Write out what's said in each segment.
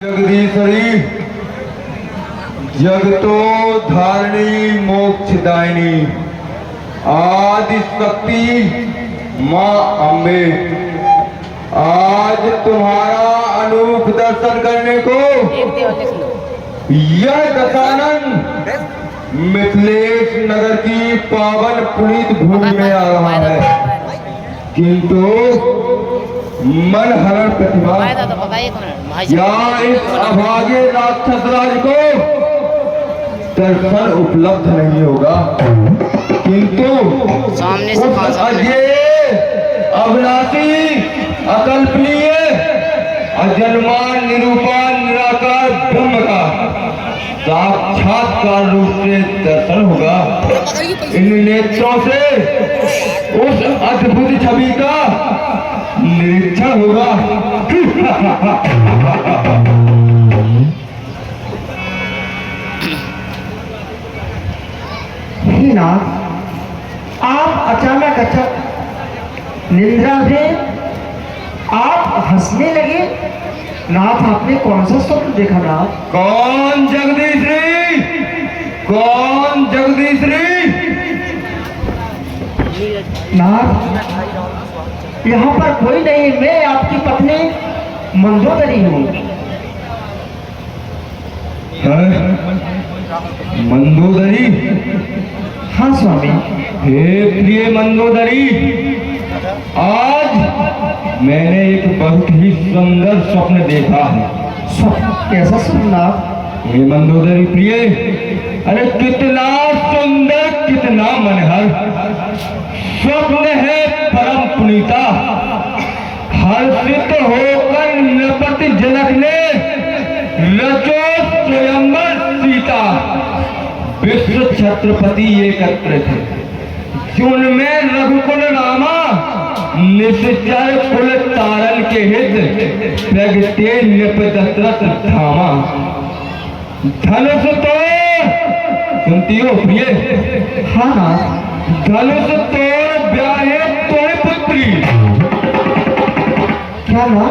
जगदीश्वरी जगतो धारिणी मोक्षदायिनी आदि शक्ति माँ अम्बे, आज तुम्हारा अनूप दर्शन करने को यह दशानन मिथिलेश नगर की पावन पुनीत भूमि में आ रहा है, किंतु मन हरण प्रतिभा या इस अभागे राक्षस राज को दर्शन उपलब्ध नहीं होगा, किंतु उस अजय अविनाशी अकल्पनीय अजन्मान निरूपण निराकार ब्रह्म का साक्षात्कार रूप से दर्शन होगा। इन नेत्रों से उस अद्भुत छवि का निरीक्षण होगा। हे नाथ, आप अचानक निद्रा से आप हंसने लगे। नाथ, आपने कौन सा स्वप्न देखा नाथ? कौन जगदीश्वरी, कौन जगदीश्वरी? नाथ, यहाँ पर कोई नहीं, मैं आपकी पत्नी मंदोदरी हूँ। मंदोदरी? हाँ स्वामी। हे प्रिय मंदोदरी, आज मैंने एक बहुत ही सुंदर स्वप्न देखा है। कैसा स्वप्न? हे मंदोदरी प्रिय, अरे कितना सुंदर, कितना मनहर स्वप्न है परम पुनीता। हर्षित होकर नृपति जनक ने रचो स्वयंवर सीता, विश्व छत्रपति एकत्र थे, जिनमें रघुकुल रामा निश्चर कुल तारन के हित प्रगटे नृप दशरथ धामा। धनुष तो सुनती हो प्रिय? हाँ ना। धनुष तोड़ ब्याहे तोड़ पुत्री। क्या ना?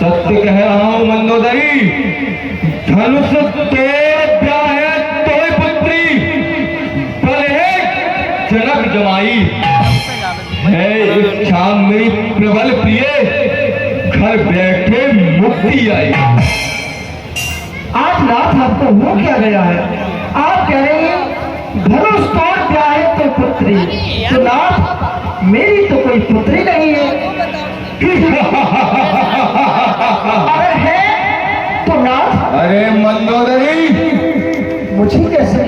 सत्य कह रहा हूं मंदोदरी, धनुष तोड़ ब्याहे तोड़ पुत्री, बले जनक जमाई है इच्छा मेरी प्रबल प्रिय, घर बैठे मुक्ति आई। आज नाथ आपको हो क्या गया है? आप कह रहे हैं धनुष तोड़ ब्याहे तो पुत्री, तो नाथ मेरी तो कोई पुत्री नहीं है। अरे है तो नाथ? अरे मंदोदरी, मुझे कैसे?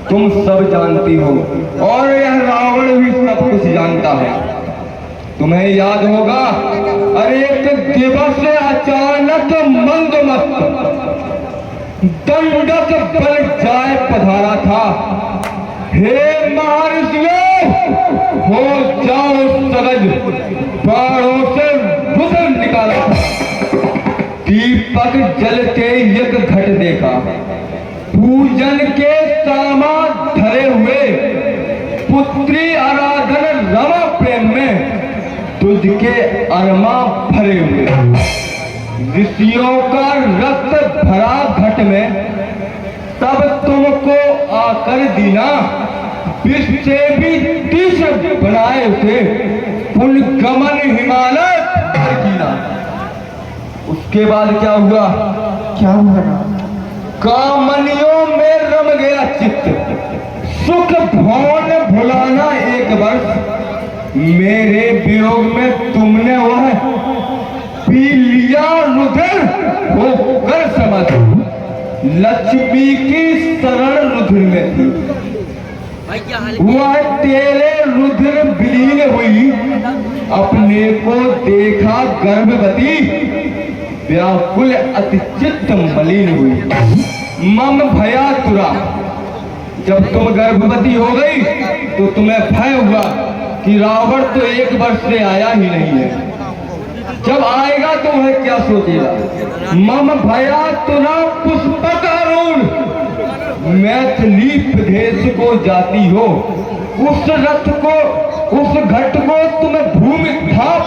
तुम सब जानती हो और यह रावण भी सब कुछ जानता है। तुम्हें याद होगा, अरे एक दिवस अचानक मंदमस्त दंडक बल जाए पधारा था। हे महर्षियों, हो जाओ सगज, बाणों से रुद्र निकाला था। दीपक जलते एक घट देखा, पूजन के सामान धरे हुए, पुत्री आराधन रमा प्रेम में तुझ के अरमा भरे हुए। ऋषियों का रक्त भरा घट में तब तुमको आकर दीना, विष से भी तीक्ष्ण बनाए उसे पुनगमन हिमालय कीना। उसके बाद क्या हुआ? क्या हुआ? कामनियों में रम गया चित्त, सुख भौन भुलाना एक वर्ष, मेरे वियोग में तुमने वह पी लिया रुधिर होकर समझ। लक्ष्मी की शरण रुधिर में थी, वह तेरे रुधिर विलीन हुई, अपने को देखा गर्भवती, व्याकुल अतिचित्त मलिन हुई। मम भया तुरा, जब तुम गर्भवती हो गई तो तुम्हें भय हुआ कि रावण तो एक वर्ष से आया ही नहीं है, जब आएगा तो वह क्या सोचेगा। मम भया तुरा पुष्पक अरुण, मैथिली प्रदेश को जाती हो, उस रथ को, उस घट को तुम्हें भूमि थाप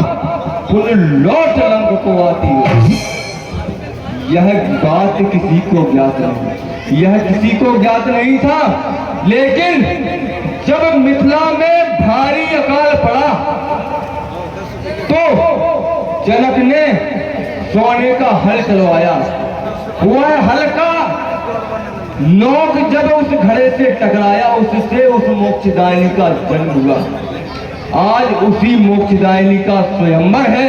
पुनः लौट रंग को आती हो। यह बात किसी को ज्ञात नहीं, यह किसी को ज्ञात नहीं था। लेकिन जब मिथिला में भारी अकाल पड़ा तो जनक ने सोने का हल चलवाया। वह हल का नोक जब उस घड़े से टकराया, उससे उस मोक्षदायिनी का जन्म हुआ। आज उसी मोक्षदायिनी का स्वयंवर है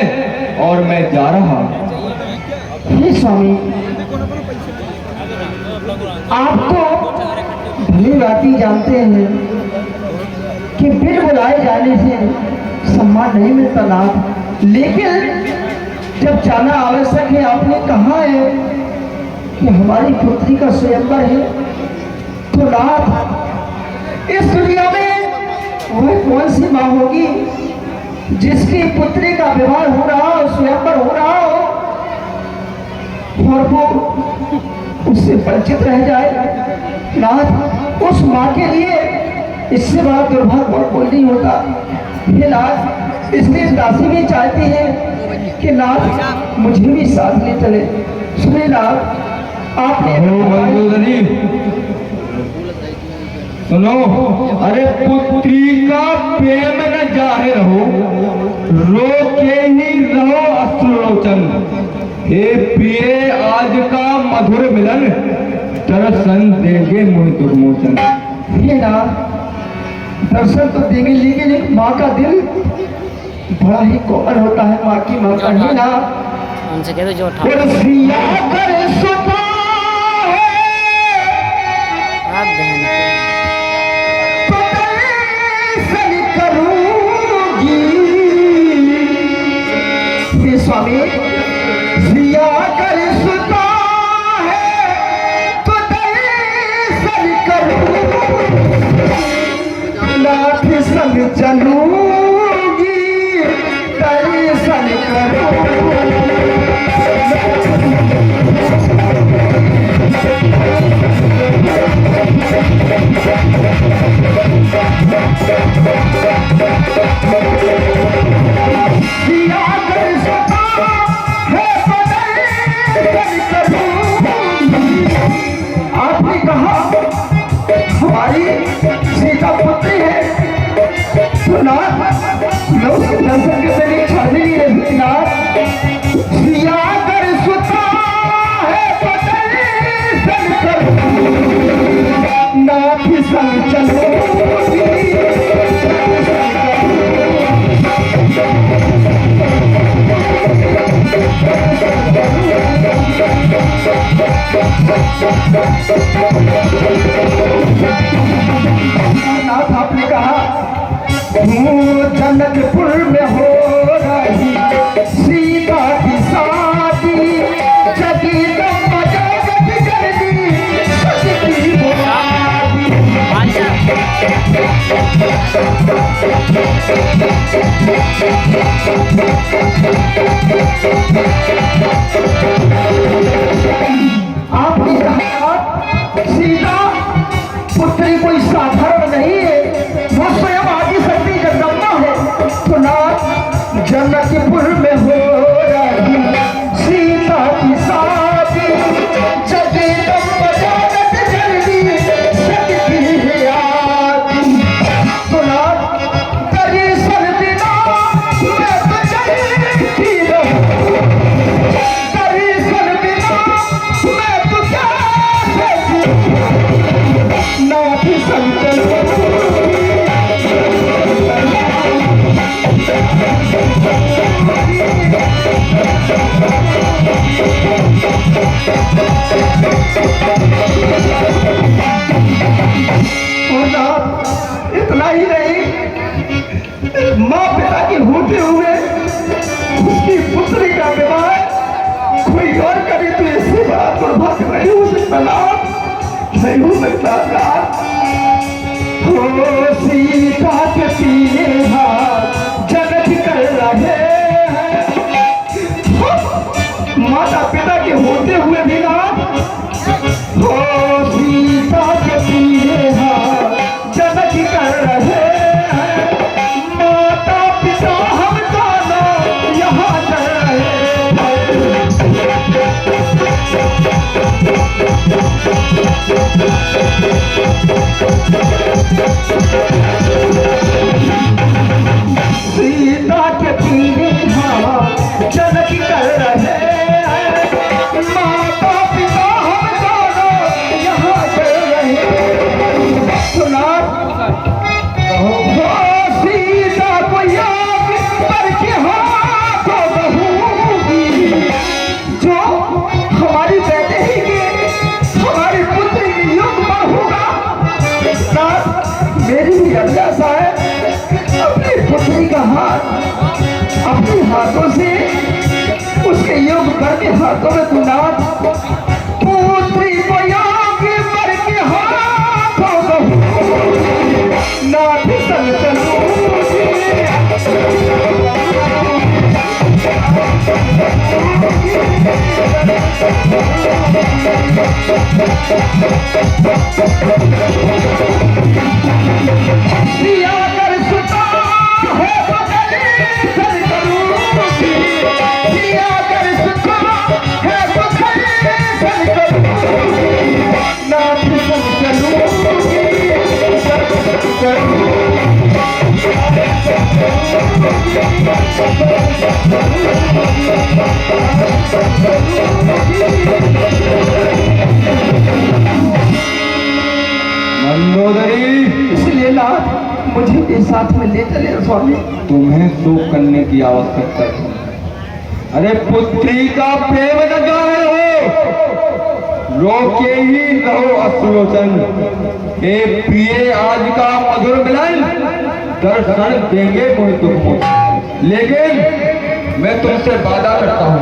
और मैं जा रहा हूं। हे स्वामी, आप तो भली भांति जानते हैं कि बिन बुलाए जाने से सम्मान नहीं मिलता नाथ। लेकिन जब जाना आवश्यक है, आपने कहा है कि हमारी पुत्री का स्वयंवर है, तो नाथ इस दुनिया में वह कौन सी माँ होगी जिसकी पुत्री का विवाह हो रहा हो, स्वयंवर हो रहा हो और वो उससे वंचित रह जाए। नाथ, उस माँ के लिए इससे बड़ा दुर्भाग्य और कोई नहीं होता। ये नाथ, इसलिए दासी भी चाहती है कि नाथ मुझे भी साथ ले चले। सुने नाथ, आपने मंदोदरी सुनो, अरे पुत्री का प्रेम न जाहिर हो, रो के ही रहो अश्रुलोचन। हे प्रिय, आज का मधुर मिलन दर्शन देंगे मुझ दुर्मोचन। ये ना दर्शन तो देंगे, लेकिन एक माँ का दिल बड़ा ही कोमल होता है। माँ की माँ का ही ना उनसे कह दो जो उठा आप बहन स्वामी जिया कर सुता है तो दर्शन करूं, नाथ संग चलूंगी दर्शन करूं। आपने कहा हमारी सीता पुत्री है, तो नाथ मैं उसके दर्शन के मेरी छाती नहीं रहती। नाथ सिया कर सुता है तो दर्शन करूं, नाथ संग चलूंगी। नाथ, आपने कहा जनकपुर में हो रही सीता की शादी, जगदम्बा जगत जननी सती बुलाती। आपने कहा सीता पुत्री कोई साधारण नहीं है, वो स्वयं आदि शक्ति जगदम्बा है। तो नाथ जनकपुर में हो रही सीता की शादी, जगदम्बा जगत जननी सती बुलाती। तो नाथ दर्शन बिना मैं तो चलती रहूं, दर्शन बिना मैं तो कैसे जीऊं, नाथ संग और नाथ इतना ही नहीं, माँ पिता के होते हुए उसकी पुत्री का विवाह कोई और करे तो इससे बड़ा दुर्भाग्य नहीं हो सकता। नाथ नहीं हो सकता। नाथ हो सीता के पीले हाथ जगत कर रहे हैं, माता पिता के होते हुए भी नाथ हो सीता के पीले हाथ जगत कर रहे हैं, माता पिता हम दोनों यहाँ कर रहे हैं। सीता के पीने जनक कर रहे हैं, माता पिता हम दोनों यहाँ चल रहे। सुना सीता को याद करके हाथों बहूंगी, जो हमारी बेटे ही के हमारी पुत्री की युग पर होगा। मेरी भी अभिलाषा है अपनी पुत्री का हाथ अपने हाथों से उसके योग पर के हाथों में तू नाथ पुत्री को योग पर के हाथों नाथ संग मंदोदरी, इसलिए नाथ मुझे भी साथ में ले चले स्वामी। तुम्हें शोक करने की आवश्यकता है। अरे पुत्री का प्रेम लगा है हो, रोके ही रहो अश्रुलोचन। हे प्रिय, आज का मधुर मिलन दर्शन देंगे कोई तुमको, लेकिन मैं तुमसे वादा करता हूँ,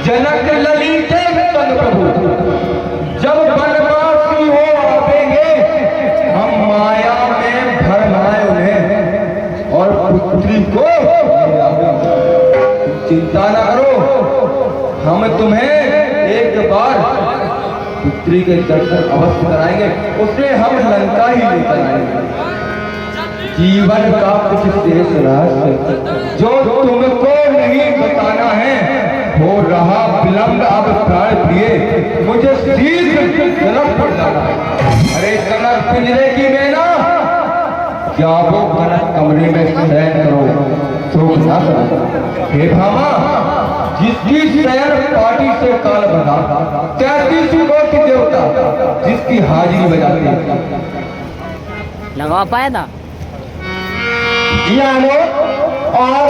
जनक ललित तन प्रभु जब वनवासी हो आवेंगे, हम माया में भरमाए उन्हें और पुत्री को ले आवेंगे। चिंता न करो, हम तुम्हें एक बार पुत्री के दर्शन अवश्य कराएंगे, उसे हम लंका ही लेकर आएंगे। जीवन का कुछ शेष रहस्य जो तुमको नहीं बताना है, हो रहा विलंब अब प्राण प्रिय, मुझे शीघ्र जन्म पड़ जाना है। अरे कनक पिंजरे की मैना, क्या वो कनक कमरे में शयन करो, शोक न करो। हे भामा, जिसकी शयन पार्टी से काल बना, 33 कोटि देवता जिसकी हाजिरी बजाते, लगा पाया था और